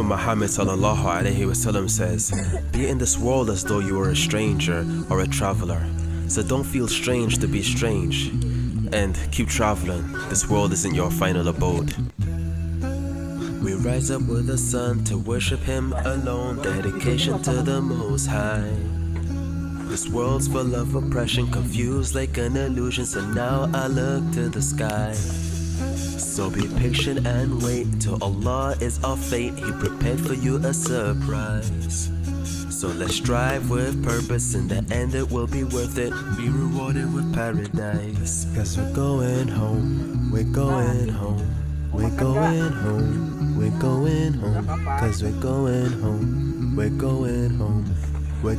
Prophet Muhammad sallallahu alaihi wasallam says, "Be in this world as though you were a stranger or a traveler. So don't feel strange to be strange. And keep traveling. This world isn't your final abode." We rise up with the sun to worship Him alone. Dedication to the Most High. This world's full of oppression, confused like an illusion. So now I look to the sky. So be patient and wait till Allah is our fate. He prepared for you a surprise. So let's strive with purpose. In the end it will be worth it. Be rewarded with paradise. Cause we're going home. We're going home. We're going home. We're going home. Cause we're going home. We're going home. We're